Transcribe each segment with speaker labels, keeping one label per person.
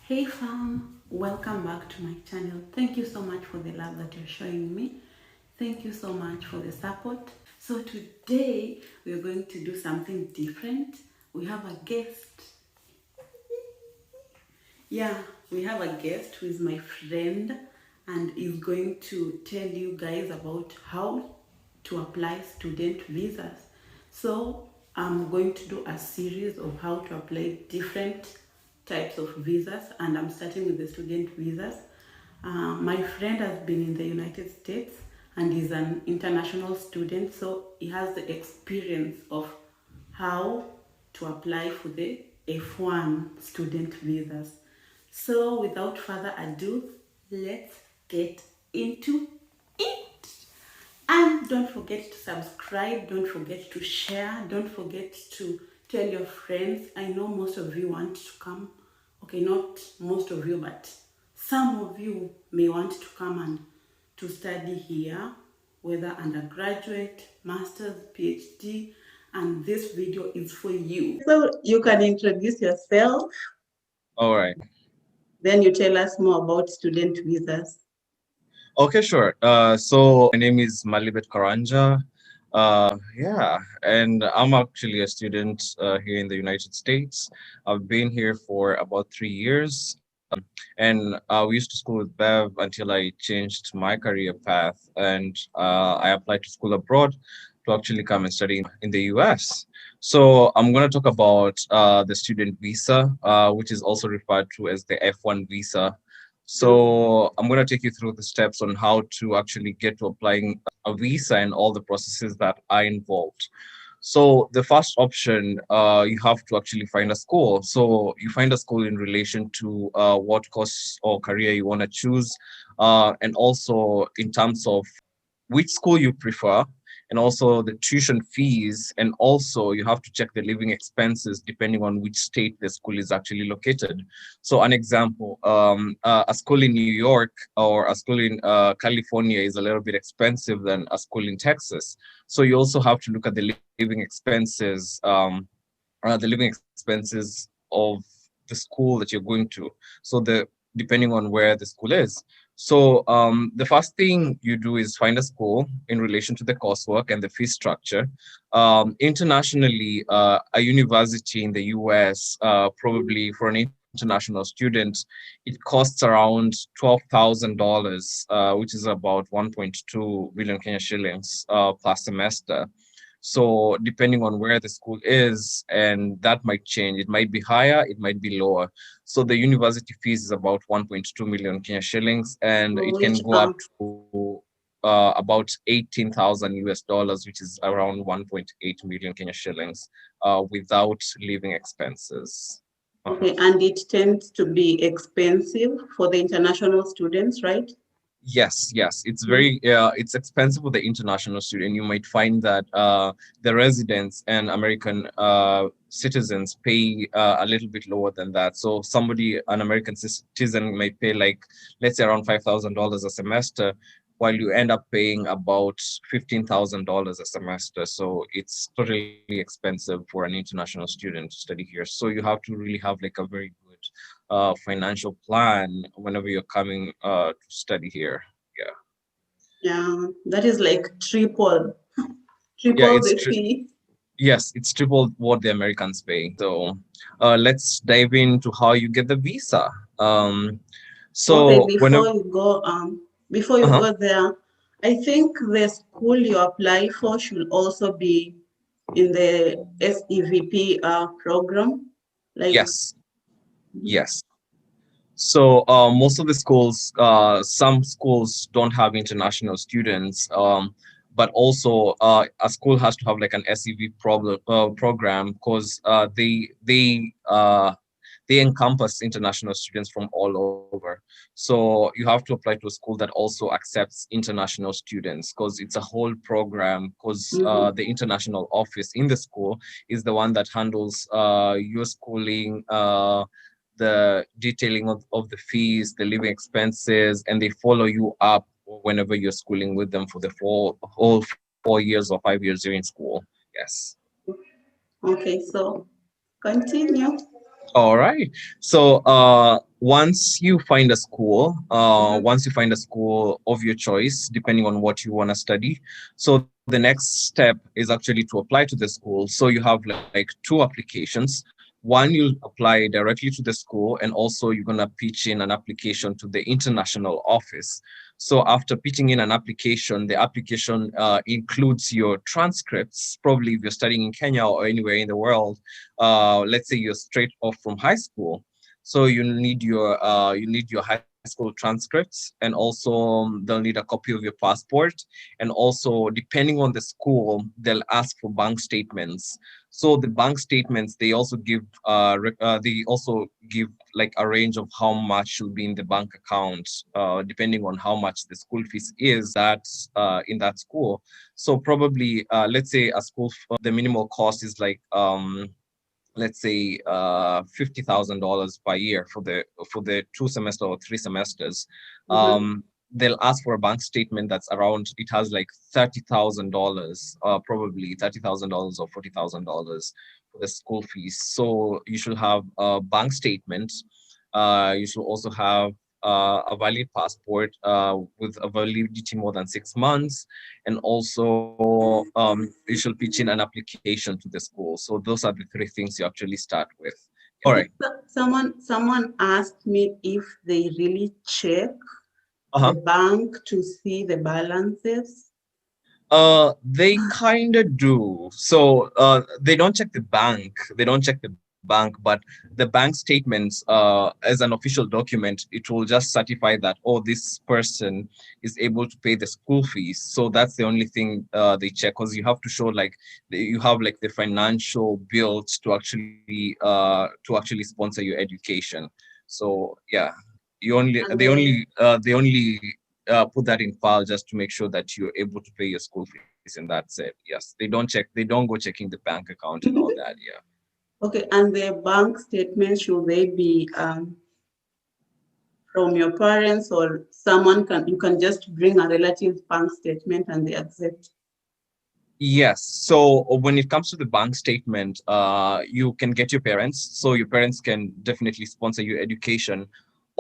Speaker 1: Hey fam, welcome back to my channel. Thank you so much for the love that you're showing me. Thank you so much for the support. So today we're going to do something different. We have a guest. Yeah, we have a guest who is my friend and is going to tell you guys about how to apply student visas. So I'm going to do a series of how to apply different types of visas, and I'm starting with the student visas. My friend has been in the United States and is an international student, so he has the experience of how to apply for the F1 student visas. So without further ado, let's get into it. And don't forget to subscribe, don't forget to share, don't forget to tell your friends. I know most of you want to come. Okay, not most of you, but some of you may want to come and to study here, whether undergraduate, master's, PhD, and this video is for you. So you can introduce yourself,
Speaker 2: All right.
Speaker 1: then you tell us more about student visas.
Speaker 2: Okay, sure. So my name is Malibet Karanja. Yeah, and I'm actually a student here in the United States. I've been here for about 3 years. And we used to school with Bev until I changed my career path and I applied to school abroad to actually come and study in the US. So I'm going to talk about the student visa, which is also referred to as the F1 visa. So I'm going to take you through the steps on how to actually get to applying a visa and all the processes that are involved. So the first option, you have to actually find a school. So you find a school in relation to what course or career you want to choose, and also in terms of which school you prefer, and also the tuition fees, and also you have to check the living expenses depending on which state the school is actually located. So an example, a school in New York or a school in California is a little bit expensive than a school in Texas. So you also have to look at the living expenses, of the school that you're going to. So depending on where the school is. So the first thing you do is find a school in relation to the coursework and the fee structure. Internationally, a university in the US, probably for an international student, it costs around $12,000, which is about 1.2 billion Kenya shillings per semester. So depending on where the school is, and that might change. It might be higher, it might be lower. So the university fees is about 1.2 million Kenya shillings, and it can
Speaker 1: Which
Speaker 2: go up to about 18,000 US dollars, which is around 1.8 million Kenya shillings, without living expenses. Uh-huh.
Speaker 1: Okay, and it tends to be expensive for the international students, right?
Speaker 2: Yes,
Speaker 1: Mm.
Speaker 2: it's expensive for the international student. You might find that the residents and American citizens pay a little bit lower than that. So an American citizen might pay, like, let's say, around $5,000 a semester, while you end up paying about $15,000 a semester. So it's totally expensive for an international student to study here. So you have to really have like a very good financial plan whenever you're coming to study here. Yeah.
Speaker 1: Yeah, that is like
Speaker 2: Yeah,
Speaker 1: triple the fee.
Speaker 2: yes, it's triple what the Americans pay. So let's dive into how you get the visa. Um,
Speaker 1: Okay,
Speaker 2: so whenever
Speaker 1: before you
Speaker 2: uh-huh.
Speaker 1: go there, I think the school you apply for should also be in the SEVP program. Like,
Speaker 2: Yes, yes. So most of the schools, some schools don't have international students, but also a school has to have like an program, because they encompass international students from all over. So you have to apply to a school that also accepts international students, because it's a whole program, because
Speaker 1: mhm.
Speaker 2: the international office in the school is the one that handles your schooling, the detailing of the fees, the living expenses, and they follow you up whenever you're schooling with them for the whole 4 years or 5 years you're in school. Yes.
Speaker 1: Okay, so continue.
Speaker 2: All right. So once you find a school of your choice, depending on what you want to study, so the next step is actually to apply to the school. So you have like two applications. One, you'll apply directly to the school, and also you're going to pitch in an application to the international office. So after pitching in an application, the application includes your transcripts. Probably if you're studying in Kenya or anywhere in the world, let's say you're straight off from high school, so you need your high school transcripts, and also they'll need a copy of your passport, and also depending on the school, they'll ask for bank statements. So the bank statements, they also give like a range of how much should be in the bank account, depending on how much the school fees is that in that school. So probably let's say the minimal cost is like let's say $50,000 per year for the 2 semester or 3 semesters.
Speaker 1: Mm-hmm.
Speaker 2: They'll ask for a bank statement that's around, it has like $30,000, probably $30,000 or $40,000 for the school fees. So you should have a bank statement. You should also have a valid passport with a validity more than 6 months, and also you should pitch in an application to the school. So those are the three things you actually start with. All right.
Speaker 1: Someone asked me if they really check
Speaker 2: Uh-huh.
Speaker 1: the bank to see the balances.
Speaker 2: They kind of do. So they don't check the bank. They don't check the bank, but the bank statements, as an official document, it will just certify that, oh, this person is able to pay the school fees. So that's the only thing they check, because you have to show like you have like the financial build to actually sponsor your education. So yeah,
Speaker 1: And the
Speaker 2: they only put that in file just to make sure that you're able to pay your school fees, and that's it. Yes, they don't go checking the bank account and all that. Yeah.
Speaker 1: okay, and the bank statement, should they be from your parents, or someone can you can just bring a relative's bank statement and they accept?
Speaker 2: Yes. So when it comes to the bank statement, you can get your parents. So your parents can definitely sponsor your education,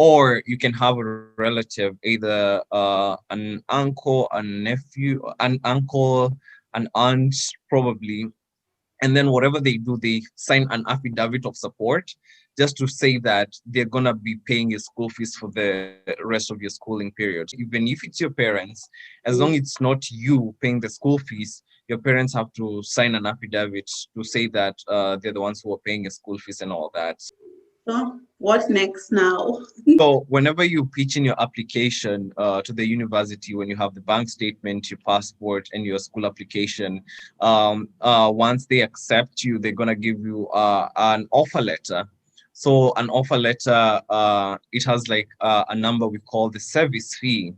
Speaker 2: or you can have a relative, either an uncle, a nephew, an aunt, probably. And then whatever they do, they sign an affidavit of support, just to say that they're gonna be paying your school fees for the rest of your schooling period. Even if it's your parents, as long
Speaker 1: Mm.
Speaker 2: it's not you paying the school fees, your parents have to sign an affidavit to say that they're the ones who are paying your school fees and all that.
Speaker 1: So what next now?
Speaker 2: So whenever you pitch in your application to the university, when you have the bank statement, your passport, and your school application, once they accept you, they're gonna give you an offer letter. So an offer letter, it has like a number we call the service fee.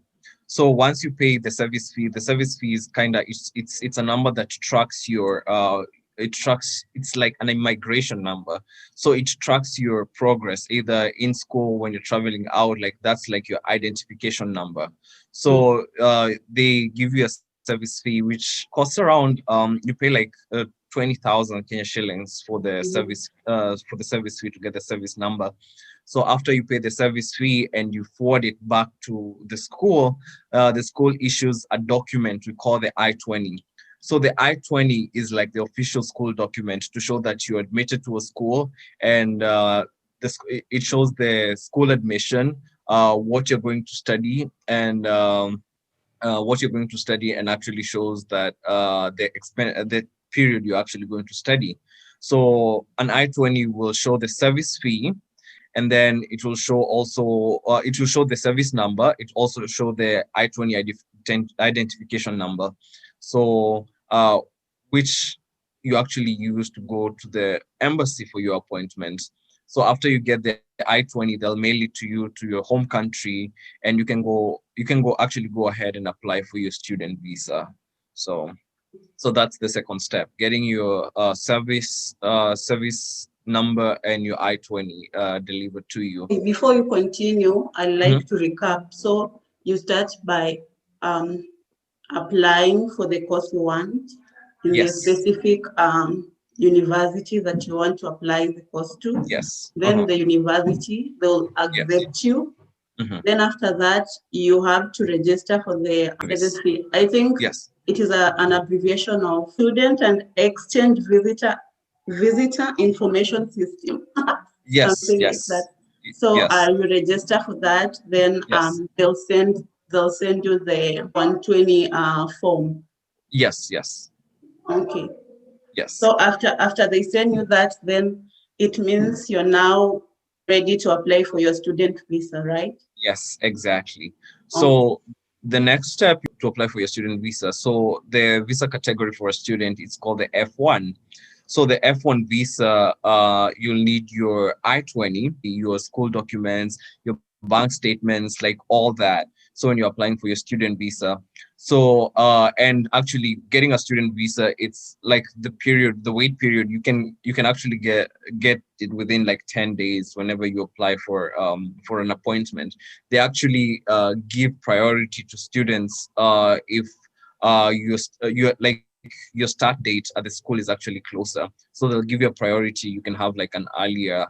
Speaker 2: So once you pay the service fee is kind of, it's a number that tracks it's like an immigration number. So it tracks your progress either in school, when you're traveling out, like that's like your identification number. So they give you a service fee which costs around you pay like 20,000 Kenya shillings
Speaker 1: Mhm.
Speaker 2: for the service fee to get the service number. So after you pay the service fee and you forward it back to the school issues a document we call the I-20. So the I-20 is like the official school document to show that you're admitted to a school, and it shows the school admission, what you're going to study, and and actually shows that the period you're actually going to study. So an I-20 will show the service fee, and then it will show the service number. It also show the I-20 identification number. So which you actually use to go to the embassy for your appointment. So after you get the I-20, they'll mail it to you to your home country, and you can go ahead and apply for your student visa. So that's the second step, getting your service number and your I-20 delivered to you.
Speaker 1: Before you continue, I'd
Speaker 2: Mhm.
Speaker 1: like to recap. So you start by um, applying for the course you want in the
Speaker 2: Yes.
Speaker 1: specific university that you want to apply the course to.
Speaker 2: Yes.
Speaker 1: Then the university, they'll
Speaker 2: Yes.
Speaker 1: accept you.
Speaker 2: Hmm.
Speaker 1: Then after that, you have to register for the
Speaker 2: Yes.
Speaker 1: registry. I think
Speaker 2: Yes.
Speaker 1: it is an abbreviation of Student and Exchange Visitor Information System,
Speaker 2: Yes.
Speaker 1: something like that.
Speaker 2: Yes.
Speaker 1: So
Speaker 2: Yes.
Speaker 1: you register for that. Then
Speaker 2: Yes.
Speaker 1: they'll send you the 120 form.
Speaker 2: Yes. Yes.
Speaker 1: Okay.
Speaker 2: Yes.
Speaker 1: So after they send you that, then it means you're now ready to apply for your student visa, right?
Speaker 2: Yes, exactly.
Speaker 1: Okay.
Speaker 2: So the next step to apply for your student visa. So the visa category for a student is called the F1. So the F1 visa, you'll need your I-20, your school documents, your bank statements, like all that. So when you're applying for your student visa. So and actually getting a student visa, it's like the wait period, you can actually get it within like 10 days whenever you apply for an appointment. They actually give priority to students if you like your start date at the school is actually closer, so they'll give you a priority. You can have like an earlier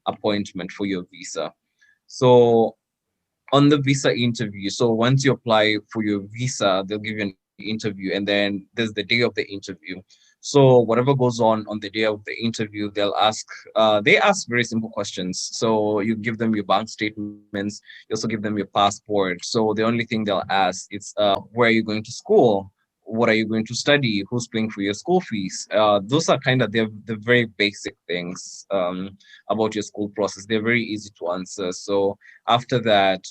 Speaker 2: appointment for your visa. So on the visa interview, so once you apply for your visa, they'll give you an interview, and then there's the day of the interview. So whatever goes on the day of the interview, they ask very simple questions. So you give them your bank statements, you also give them your passport. So the only thing they'll ask is where are you going to school, what are you going to study, who's paying for your school fees. Those are kind of the very basic things about your school process. They're very easy to answer. So after that,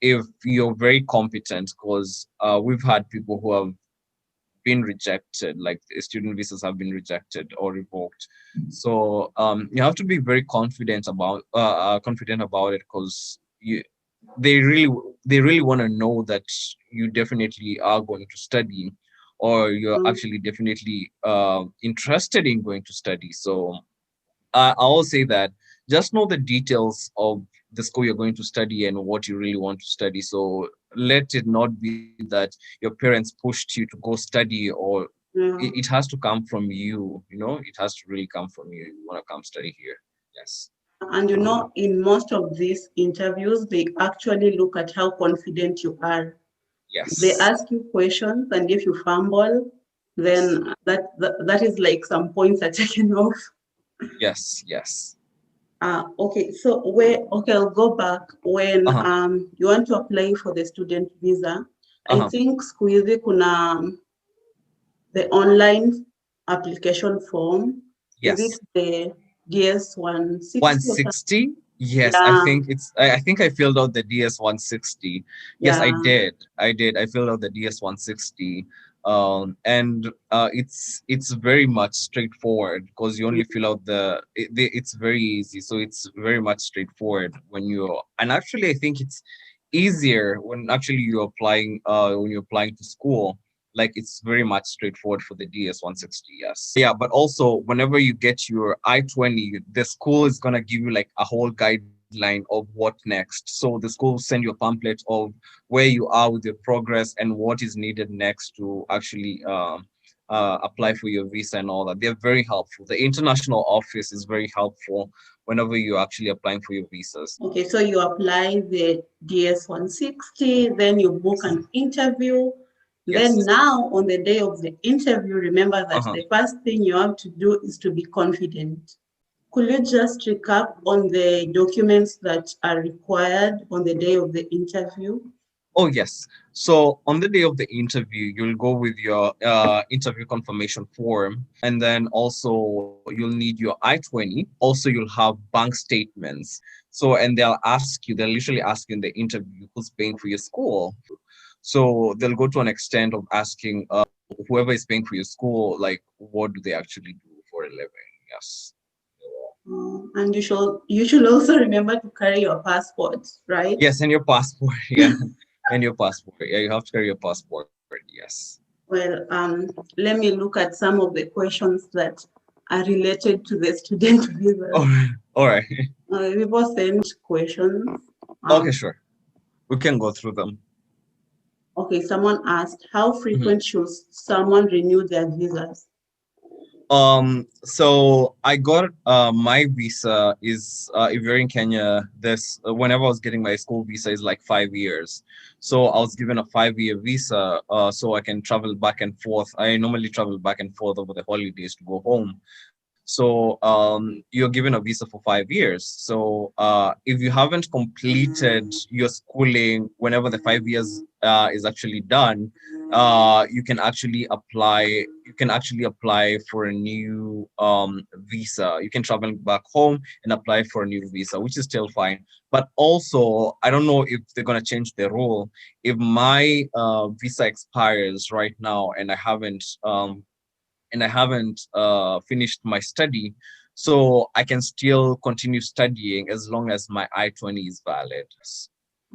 Speaker 2: if you're very competent, because we've had people who have been rejected, like student visas have been rejected or revoked. So you have to be very confident about it, because they really they really want to know that you definitely are going to study, or you're
Speaker 1: Mm.
Speaker 2: actually definitely interested in going to study. So I will say that just know the details of the school you're going to study and what you really want to study. So let it not be that your parents pushed you to go study, or
Speaker 1: Yeah.
Speaker 2: it has to come from you. It has to really come from you. You want to come study here. Yes.
Speaker 1: And in most of these interviews, they actually look at how confident you are. They
Speaker 2: Yes.
Speaker 1: ask you questions, and if you fumble,
Speaker 2: Yes.
Speaker 1: then that is like some points are taken off.
Speaker 2: Yes. Yes.
Speaker 1: Okay, so I'll go back. When
Speaker 2: Uh-huh.
Speaker 1: you want to apply for the student visa, I
Speaker 2: Uh-huh.
Speaker 1: think siku hizi kuna the online application form. Is it
Speaker 2: Yes.
Speaker 1: the DS 160 or something?
Speaker 2: 160. Yes, I
Speaker 1: Yeah,
Speaker 2: think I filled out the DS 160. Yes, I
Speaker 1: yeah.
Speaker 2: did. I filled out the DS 160. And it's very much straightforward, because you only fill out it's very easy. So it's very much straightforward and actually I think it's easier when actually you're applying to school. Like it's very much straightforward for the DS 160. Yes. Yeah, but also whenever you get your I-20, the school is gonna give you like a whole guideline of what next. So the school will send you a pamphlet of where you are with your progress and what is needed next to actually apply for your visa and all that. They're very helpful. The international office is very helpful whenever you're actually applying for your visas.
Speaker 1: Okay, so you apply the DS 160, then you book
Speaker 2: Yes.
Speaker 1: an interview. Then
Speaker 2: Yes.
Speaker 1: now on the day of the interview, remember that
Speaker 2: Uh-huh.
Speaker 1: the first thing you have to do is to be confident. Could you just recap on the documents that are required on the day of the interview?
Speaker 2: Oh, yes. So on the day of the interview, you'll go with your interview confirmation form, and then also you'll need your I-20. Also, you'll have bank statements. So, and they'll usually ask you in the interview who's paying for your school. So they'll go to an extent of asking whoever is paying for your school, like, what do they actually do for a living? Yes.
Speaker 1: And you should also remember to carry your passport, right?
Speaker 2: Yes, and your passport. Yeah, and your passport. Yeah, you have to carry your passport. Yes.
Speaker 1: Well, let me look at some of the questions that are related to the student
Speaker 2: All
Speaker 1: visa.
Speaker 2: right. All right.
Speaker 1: People send questions.
Speaker 2: Okay,
Speaker 1: Um,
Speaker 2: sure. We can go through them.
Speaker 1: Okay, someone asked, how
Speaker 2: Mhm.
Speaker 1: frequent should someone renew their visas?
Speaker 2: So I got my visa is if you're in Kenya, this whenever I was getting my school visa is like 5 years. So I was given a 5-year visa, so I can travel back and forth. I normally travel back and forth over the holidays to go home. So you're given a visa for 5 years. So if you haven't completed your schooling whenever the 5 years is actually done, you can actually apply. You can actually apply for a new visa. You can travel back home and apply for a new visa, which is still fine. But also, I don't know if they're gonna change the rule. If my visa expires right now and I haven't finished my study. So I can still continue studying as long as my I-20 is valid.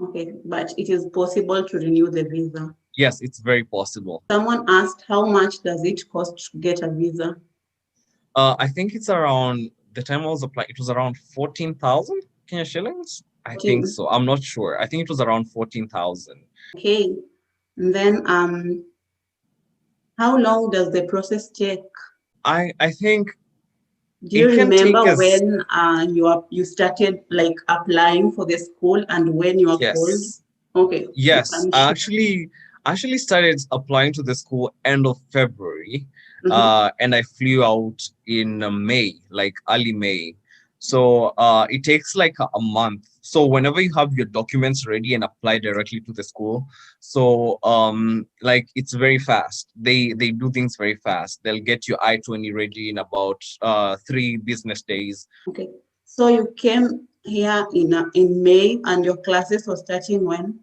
Speaker 1: Okay, but it is possible to renew the visa.
Speaker 2: Yes, it's very possible.
Speaker 1: Someone asked, how much does it cost to get a visa?
Speaker 2: I think it's around the time I was applying, it was around 14,000 Kenya shillings. I think
Speaker 1: 14.
Speaker 2: so. I'm not sure. I think it was around 14,000.
Speaker 1: Okay. And then how long does the process take?
Speaker 2: I think
Speaker 1: Do you
Speaker 2: it can take
Speaker 1: remember
Speaker 2: us.
Speaker 1: when you started like applying for the school and when you are called?
Speaker 2: Yes.
Speaker 1: Okay, you
Speaker 2: Yes,
Speaker 1: can
Speaker 2: I
Speaker 1: share.
Speaker 2: actually started applying to the school end of February,
Speaker 1: Mhm.
Speaker 2: and I flew out in May, like early May. So it takes like a month. So whenever you have your documents ready and apply directly to the school, so like it's very fast. They do things very fast. They'll get your I-20 ready in about 3 business days.
Speaker 1: Okay. So you came here in May and your classes were starting when?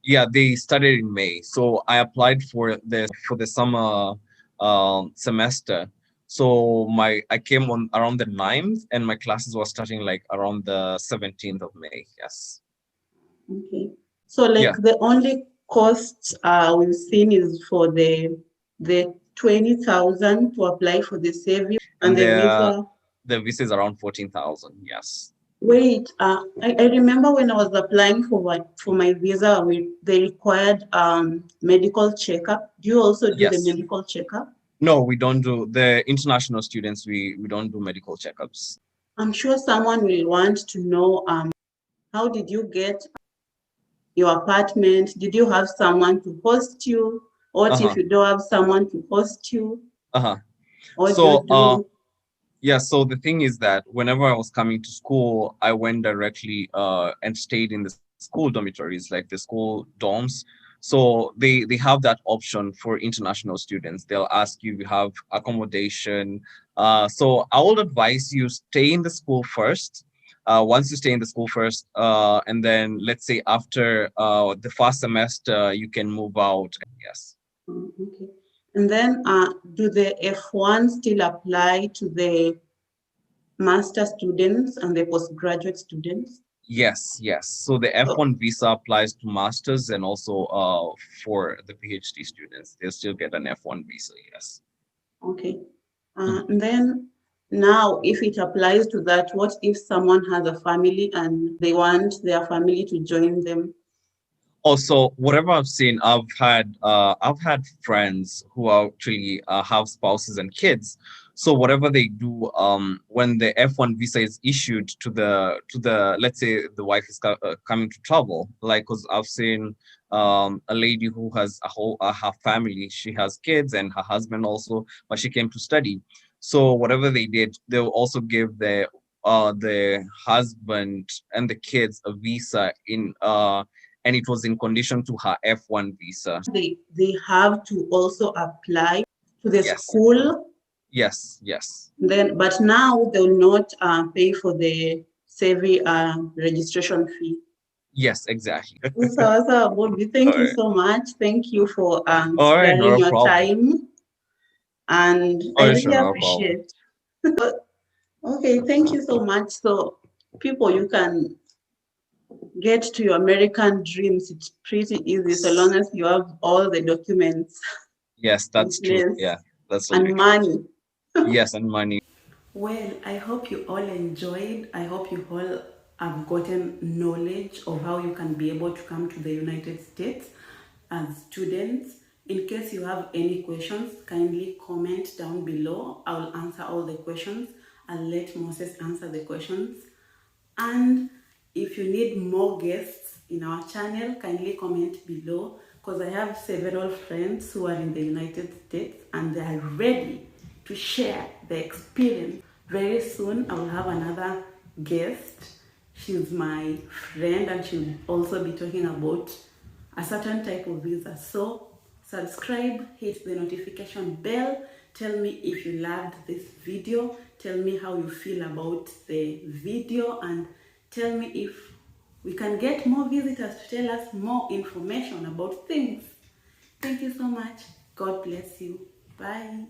Speaker 2: Yeah, they started in May. So I applied for the summer semester. So I came on around the 9th and my classes were starting like around the 17th of May. Yes.
Speaker 1: Okay. So like
Speaker 2: Yeah.
Speaker 1: the only costs we've seen is for the 20,000 to apply for the savings and
Speaker 2: And
Speaker 1: the visa.
Speaker 2: the visa is around 14,000. Yes.
Speaker 1: Wait, I remember when I was applying for my visa, they required medical checkup. Do you also do the
Speaker 2: Yes.
Speaker 1: medical checkup?
Speaker 2: No, we don't do the international students. We don't do medical checkups.
Speaker 1: I'm sure someone will want to know how did you get your apartment? Did you have someone to host you? What if
Speaker 2: Uh-huh.
Speaker 1: you don't have someone to host you?
Speaker 2: Uh-huh.
Speaker 1: What do you
Speaker 2: So
Speaker 1: do?
Speaker 2: yeah, so the thing is that whenever I was coming to school, I went directly and stayed in the school dormitories, like the school dorms. So they have that option for international students. They'll ask you if you have accommodation. So I would advise you stay in the school first. Once you stay in the school first, and then let's say after the first semester, you can move out. Yes.
Speaker 1: Okay. And then do the F1 still apply to the master students and the postgraduate students?
Speaker 2: Yes, yes. So the
Speaker 1: So,
Speaker 2: F1 visa applies to masters and also for the PhD students. They'll still get an F1 visa, yes.
Speaker 1: okay.
Speaker 2: Mhm.
Speaker 1: And then now, if it applies to that, what if someone has a family and they want their family to join them?
Speaker 2: Also, whatever I've seen, I've had friends who actually have spouses and kids. So whatever they do, when the F1 visa is issued to the let's say the wife is coming to travel, like because I've seen a lady who has a whole her family, she has kids and her husband also, but she came to study. So whatever they did, they'll also give the husband and the kids a visa in and it was in condition to her F1 visa.
Speaker 1: They have to also apply to the
Speaker 2: Yes,
Speaker 1: school.
Speaker 2: yes, yes,
Speaker 1: Then, but now they will not pay for the SEVI registration fee.
Speaker 2: yes, exactly.
Speaker 1: So, Bobby,
Speaker 2: All
Speaker 1: thank you
Speaker 2: right,
Speaker 1: so much. Thank you for
Speaker 2: all right,
Speaker 1: sparing
Speaker 2: not a
Speaker 1: your
Speaker 2: problem.
Speaker 1: time, and I
Speaker 2: Oh,
Speaker 1: really
Speaker 2: sure, not a problem.
Speaker 1: appreciate. Okay, thank you so much. So, people, you can get to your American dreams. It's pretty easy so long as you have all the documents
Speaker 2: Yes,
Speaker 1: in
Speaker 2: that's true.
Speaker 1: place
Speaker 2: Yeah, that's
Speaker 1: and
Speaker 2: really true.
Speaker 1: money.
Speaker 2: Yes, and money.
Speaker 1: Well, I hope you all enjoyed. I hope you all have gotten knowledge of how you can be able to come to the United States. as students. In case you have any questions, kindly comment down below. I'll answer all the questions. I'll let Moses answer the questions. And if you need more guests in our channel, kindly comment below, because I have several friends who are in the United States and they are ready to share the experience. Very soon I will have another guest. She's my friend and she'll also be talking about a certain type of visa. So subscribe, hit the notification bell, tell me if you loved this video, tell me how you feel about the video, and tell me if we can get more visitors to tell us more information about things. Thank you so much. God bless you. Bye.